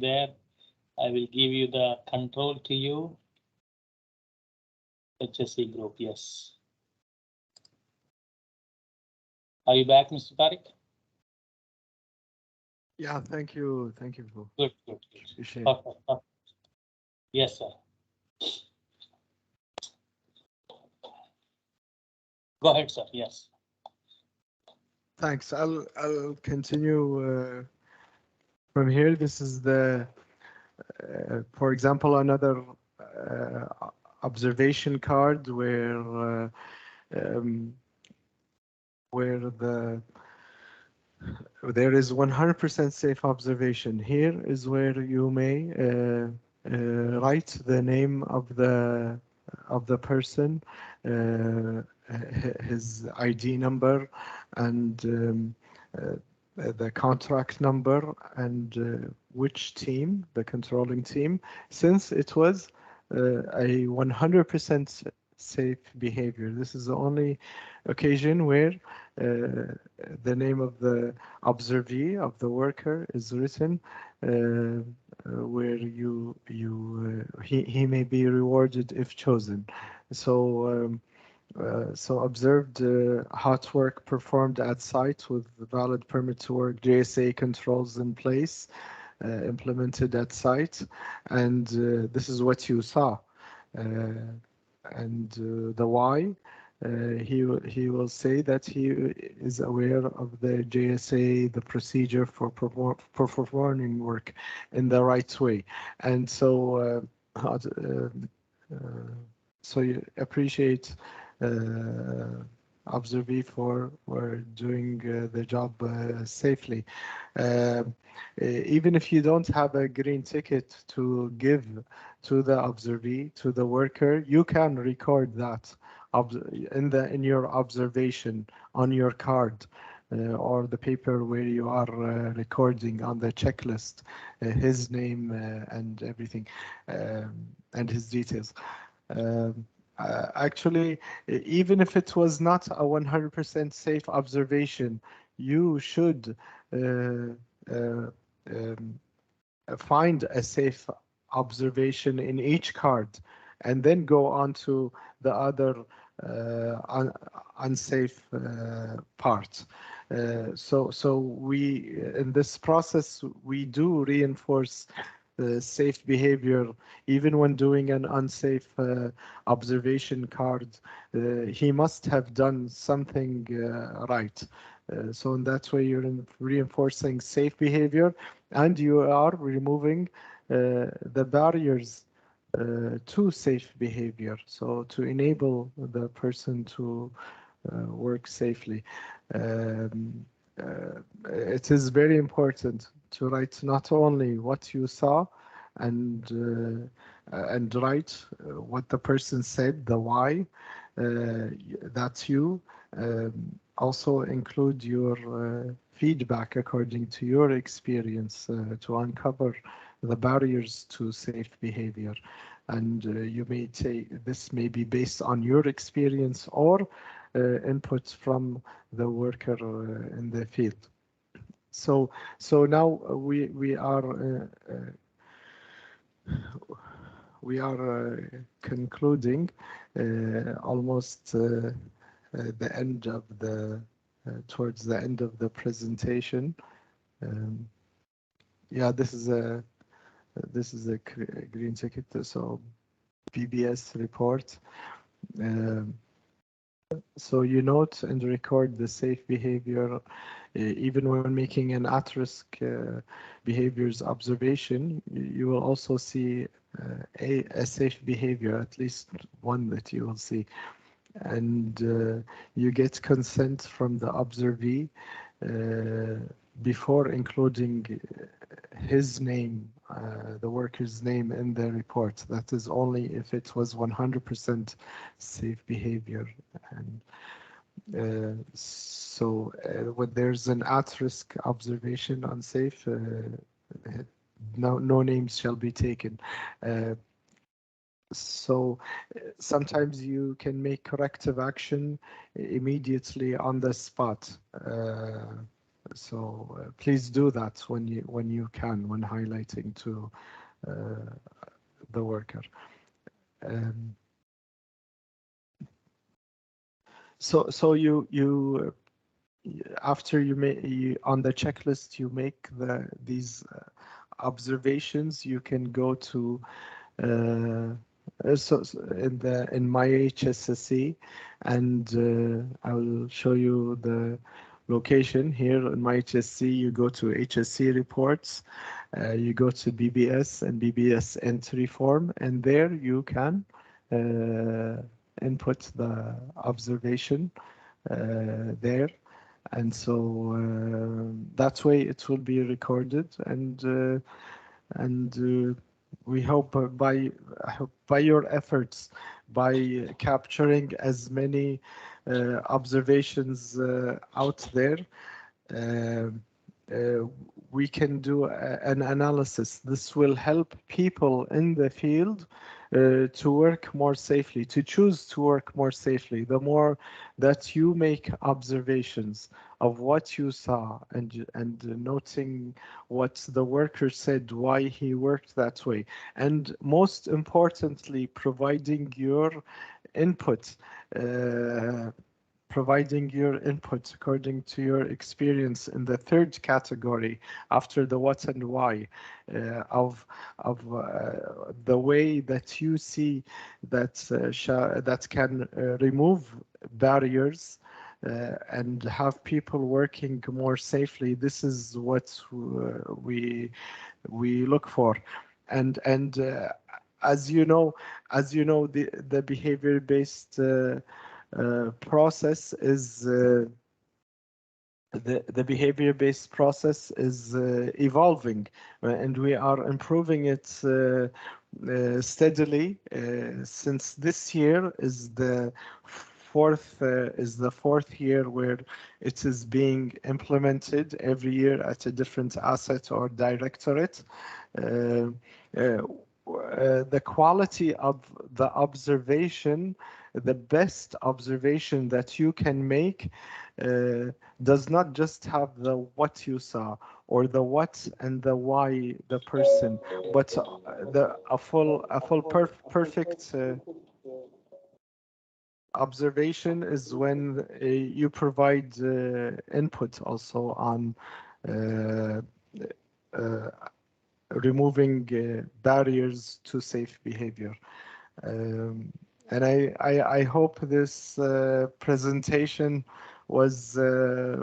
there. I will give you the control to you. HSE Group, yes. Are you back, Mr. Tariq? Yeah, thank you. Thank you. Good. Perfect. Yes, sir. Go ahead, sir. Yes. Thanks. I'll continue from here. This is the, for example, another observation card where there is 100% safe observation. Here is where you may write the name of the person, his ID number, and the contract number, and which team, the controlling team, since it was a 100% safe behavior. This is the only occasion where the name of the observee, of the worker, is written, where he may be rewarded if chosen. So observed hot work performed at site with valid permit to work, JSA controls in place, implemented at site, and this is what you saw. And the why, he will say that he is aware of the JSA, the procedure for performing work in the right way, and so so you appreciate observee for doing the job safely. Even if you don't have a green ticket to give to the observee, to the worker, you can record that in your observation on your card or the paper where you are recording on the checklist his name and everything, and his details. Actually, even if it was not a 100% safe observation, you should find a safe observation in each card and then go on to the other unsafe part. So we, in this process, we do reinforce safe behavior even when doing an unsafe observation card. He must have done something right. So in that way you're reinforcing safe behavior, and you are removing the barriers to safe behavior, so to enable the person to work safely. It is very important to write not only what you saw and write what the person said, the why, that's you. Also include your feedback according to your experience to uncover the barriers to safe behavior. And you may take, this may be based on your experience or input from the worker in the field. So now we are concluding almost the end of the towards the end of the presentation. Yeah, this is a green ticket, so BBS report. So you note and record the safe behavior, even when making an at-risk behaviors observation. You will also see a safe behavior, at least one that you will see. And you get consent from the observee before including his name, the worker's name in the report. That is only if it was 100% safe behavior. And so when there's an at-risk observation unsafe, no names shall be taken. So sometimes you can make corrective action immediately on the spot. So please do that when you can, when highlighting to the worker. So you after you on the checklist you make these observations, you can go to in my HSE, and I will show you the location here in my HSE. You go to HSE reports, you go to BBS and BBS entry form, and there you can input the observation there. And so that way it will be recorded, and we hope by your efforts, by capturing as many observations out there, uh, we can do an analysis. This will help people in the field to work more safely, to choose to work more safely. The more that you make observations of what you saw and noting what the worker said, why he worked that way, and most importantly, providing your input. Providing your input according to your experience in the third category after the what and why of the way that you see that that can remove barriers and have people working more safely. This is what we look for, and as you know, the behavior-based process is the behavior-based process is evolving, and we are improving it steadily. Since this year is the fourth year where it is being implemented every year at a different asset or directorate. The quality of the observation, the best observation that you can make does not just have the what you saw or the what and the why the person, but a full perfect observation is when you provide input also on removing barriers to safe behavior. And I hope this presentation was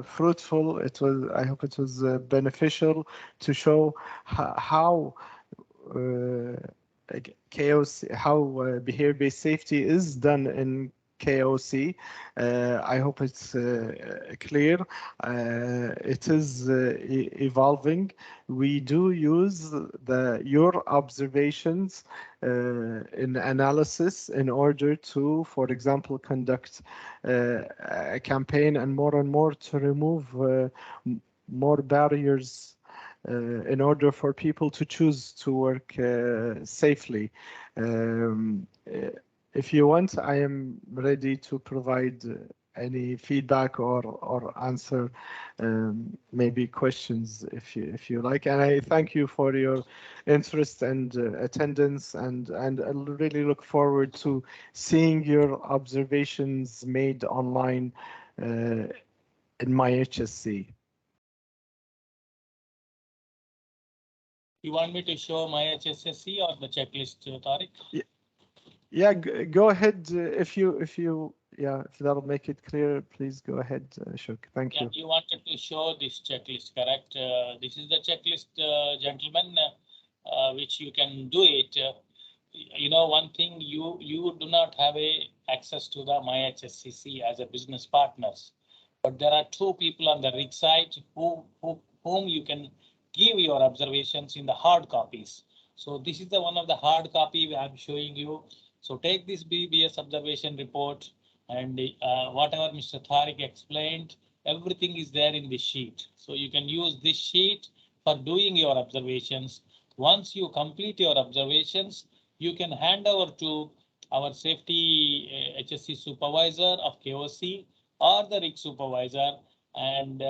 fruitful. I hope it was beneficial to show how KOC, how behavior-based safety is done in KOC. I hope it's clear. It is evolving. We do use your observations in analysis in order to, for example, conduct a campaign and more to remove more barriers in order for people to choose to work safely. If you want, I am ready to provide any feedback or answer maybe questions if you like. And I thank you for your interest and attendance, and I really look forward to seeing your observations made online in my HSC. You want me to show my HSE or the checklist, Tariq? Yeah, go ahead if that'll make it clear, please go ahead, Ashok. Thank you. You wanted to show this checklist, correct? This is the checklist, gentlemen, which you can do it. You know, one thing, you do not have access to the My HSCC as a business partners, but there are two people on the rig side whom you can give your observations in the hard copies. So this is the one of the hard copy I'm showing you. So take this BBS observation report, and whatever Mr. Tariq explained, everything is there in this sheet. So you can use this sheet for doing your observations. Once you complete your observations, you can hand over to our safety HSE supervisor of KOC or the rig supervisor, and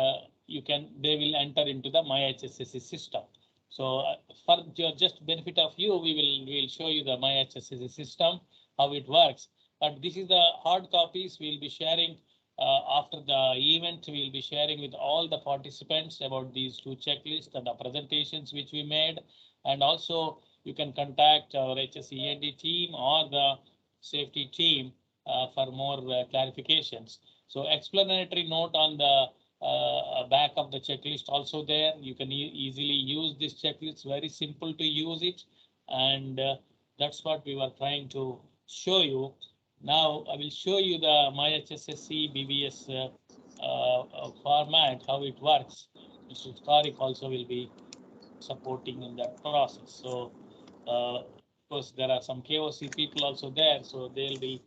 they will enter into the My HSE system. So for your just benefit of you, we will show you the My HSE system, how it works. But this is the hard copies we'll be sharing after the event. We'll be sharing with all the participants about these two checklists and the presentations which we made. And also you can contact our HSE E&D team or the safety team for more clarifications. So explanatory note on the back of the checklist also there. You can easily use this checklist, very simple to use it, and that's what we were trying to show you. Now I will show you the My HSE BBS format, how it works. Mr. Tariq also will be supporting in that process. So of course there are some KOC people also there, so they'll be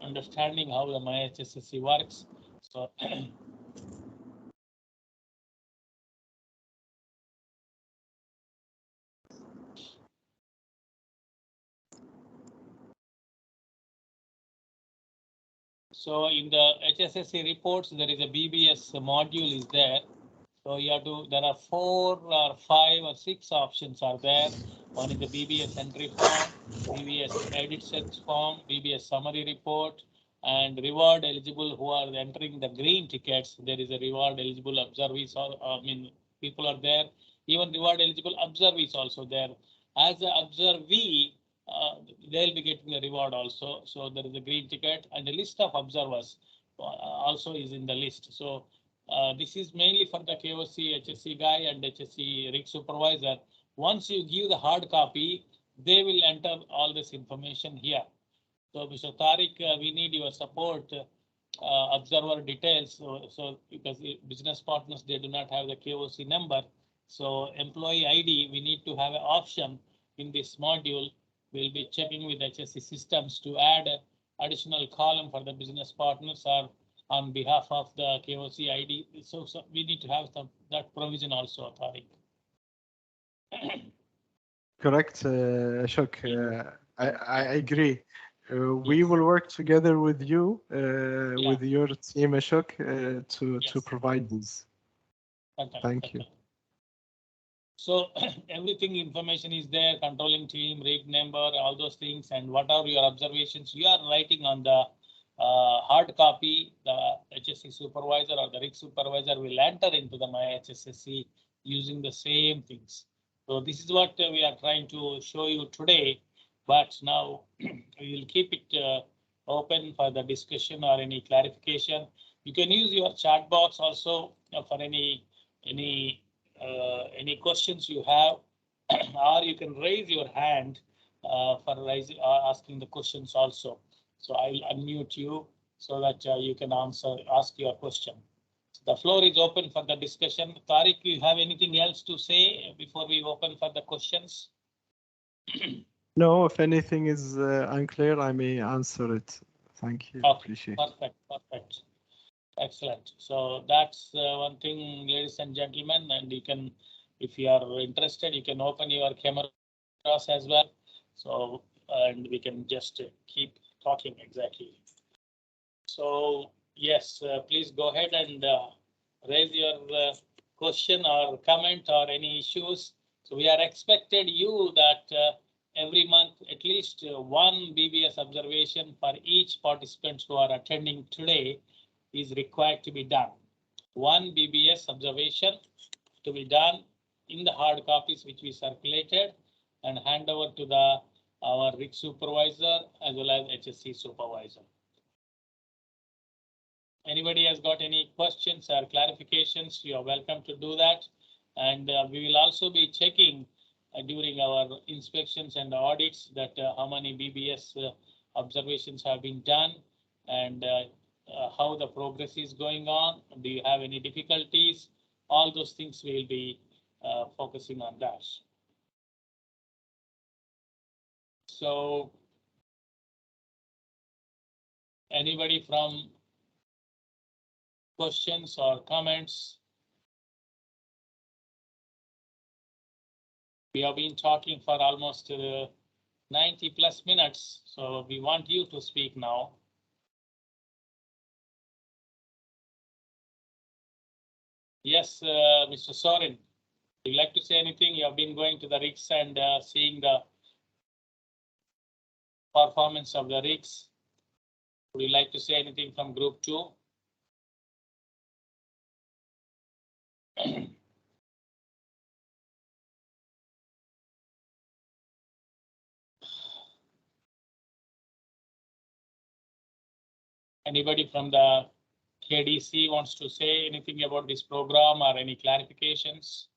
understanding how the My HSE works. So so in the HSE reports, there is a BBS module is there. So you have to, there are 4 or 5 or 6 options are there. One is the BBS entry form, BBS edit search form, BBS summary report, and reward eligible who are entering the green tickets. There is a reward eligible observees, or people are there. Even reward eligible observees also there. As an observee, they'll be getting a reward also. So there is a green ticket, and the list of observers also is in the list. So this is mainly for the KOC, HSE guy and HSE rig supervisor. Once you give the hard copy, they will enter all this information here. So Mr. Tariq, we need your support, observer details. So because business partners, they do not have the KOC number. So employee ID, we need to have an option in this module. We'll be checking with HSE systems to add an additional column for the business partners or on behalf of the KOC ID. So we need to have that provision also, Tariq. Correct, Ashok. I agree. We will work together with you, with your team, Ashok, to provide these. Thank you. So everything information is there, controlling team, rig number, all those things, and what are your observations you are writing on the hard copy. The HSE supervisor or the rig supervisor will enter into the My HSE using the same things. So this is what we are trying to show you today, but now we will keep it open for the discussion or any clarification. You can use your chat box also for any questions you have, or you can raise your hand for asking the questions also. So I will unmute you so that you can ask your question. The floor is open for the discussion. Tariq, you have anything else to say before we open for the questions? No, if anything is unclear, I may answer it. Thank you. Okay, appreciate perfect, perfect. Excellent. So that's one thing, ladies and gentlemen, and you can, if you are interested, you can open your cameras as well. So, and we can just keep talking exactly. So yes, please go ahead and raise your question or comment or any issues. So we are expected you that every month at least one BBS observation for each participant who are attending today is required to be done. One BBS observation to be done in the hard copies which we circulated and hand over to our rig supervisor as well as HSE supervisor. Anybody has got any questions or clarifications, you are welcome to do that. And we will also be checking during our inspections and audits that how many BBS observations have been done and how the progress is going on. Do you have any difficulties? All those things we will be focusing on that. So anybody from questions or comments? We have been talking for almost 90 plus minutes, so we want you to speak now. Yes, Mr. Sorin, would you like to say anything? You have been going to the rigs and seeing the performance of the rigs. Would you like to say anything from Group 2? Anybody from the KDC wants to say anything about this program or any clarifications?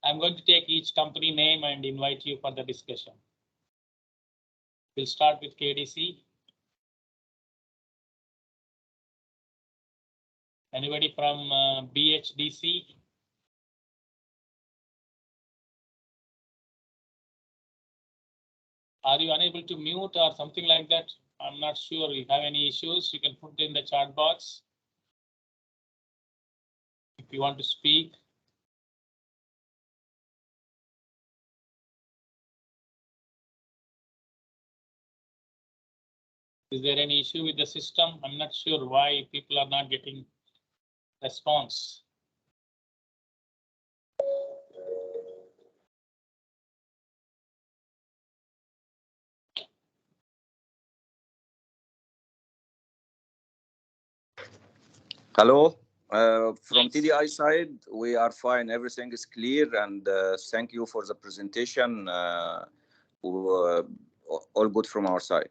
I'm going to take each company name and invite you for the discussion. We'll start with KDC. Anybody from BHDC? Are you unable to mute or something like that? I'm not sure. If you have any issues, you can put it in the chat box. If you want to speak. Is there any issue with the system? I'm not sure why people are not getting response. Hello, from TDI side, we are fine. Everything is clear, and thank you for the presentation. All good from our side.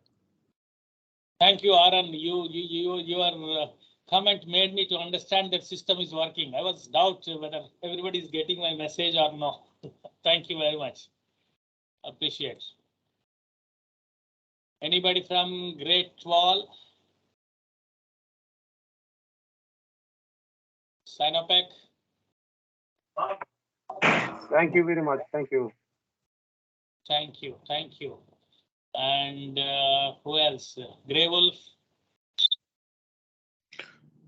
Thank you, Aaron. Your comment made me to understand that system is working. I was doubt whether everybody is getting my message or no. Thank you very much. Appreciate. Anybody from Great Wall? Sinopec? Thank you very much. Thank you. Thank you. Thank you. And who else? Grey Wolf?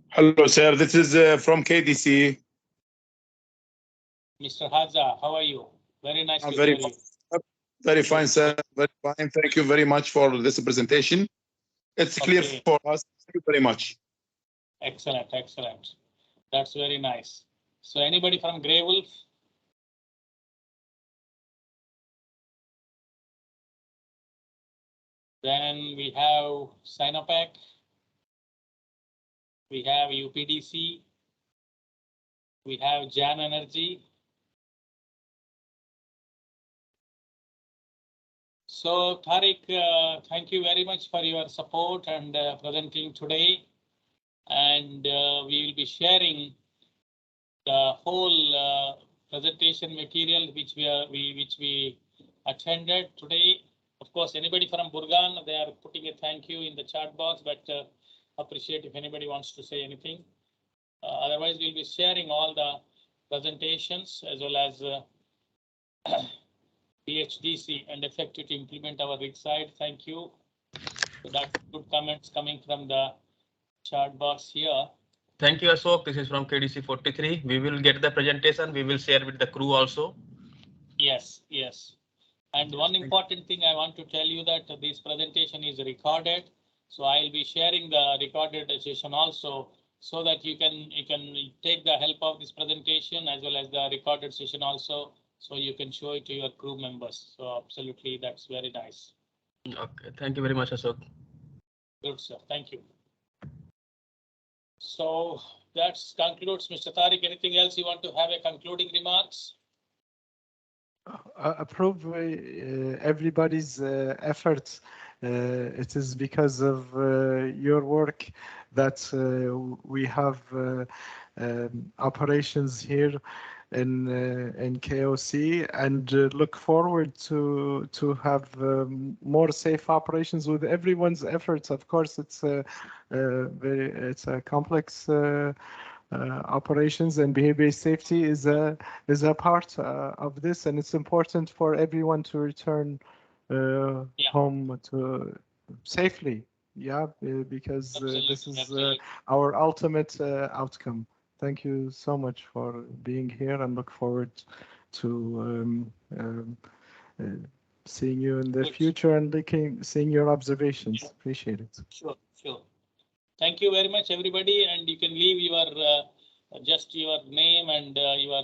Hello, sir. This is from KDC. Mr. Haza, how are you? Very nice to Very hear you. Very fine, sir. Very fine. Thank you very much for this presentation. It's clear for us. Thank you very much. Excellent, excellent. That's very nice. So anybody from Grey Wolf? Then we have Sinopec. We have UPDC. We have Jan Energy. So Tariq, thank you very much for your support and presenting today. And we will be sharing the whole presentation material which we attended today. Of course, anybody from Burgan, they are putting a thank you in the chat box, but appreciate if anybody wants to say anything. Otherwise, we'll be sharing all the presentations as well as PHDC and effective to implement our rig side. Thank you. So that's good comments coming from the chat box here. Thank you, Ashok. This is from KDC 43. We will get the presentation. We will share with the crew also. Yes, yes. And one important thing I want to tell you that this presentation is recorded. So I'll be sharing the recorded session also, so that you can take the help of this presentation as well as the recorded session also, so you can show it to your crew members. So absolutely, that's very nice. Okay, thank you very much, Ashok. Good, sir. Thank you. So that concludes, Mr. Tariq. Anything else you want to have a concluding remarks? Approve everybody's efforts. It is because of your work that we have operations here in KOC, and look forward to have more safe operations with everyone's efforts. Of course, it's a complex operations, and behavior-based safety is a part of this, and it's important for everyone to return home to safely. Yeah, because this is our ultimate outcome. Thank you so much for being here, and look forward to seeing you in the future and seeing your observations. Appreciate it. Sure, sure. Thank you very much, everybody, and you can leave your just your name and your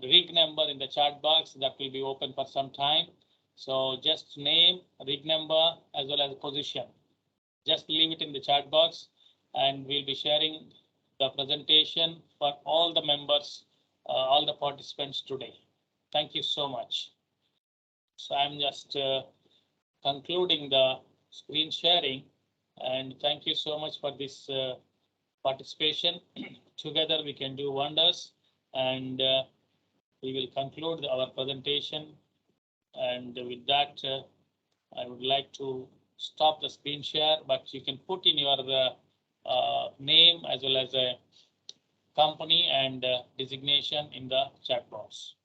rig number in the chat box. That will be open for some time. So just name, rig number, as well as position. Just leave it in the chat box, and we'll be sharing the presentation for all the members, all the participants today. Thank you so much. So I'm just concluding the screen sharing, and thank you so much for this participation. Together we can do wonders, and we will conclude our presentation. And with that, I would like to stop the screen share, but you can put in your name as well as a company and designation in the chat box.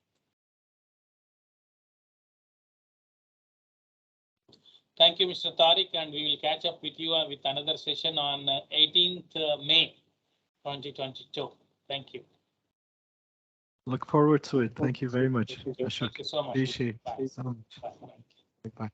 Thank you, Mr. Tariq, and we will catch up with you with another session on 18th May 2022. Thank you. Look forward to it. Thank you very much. Thank you so much. Appreciate it. Bye. So much. Bye. Bye.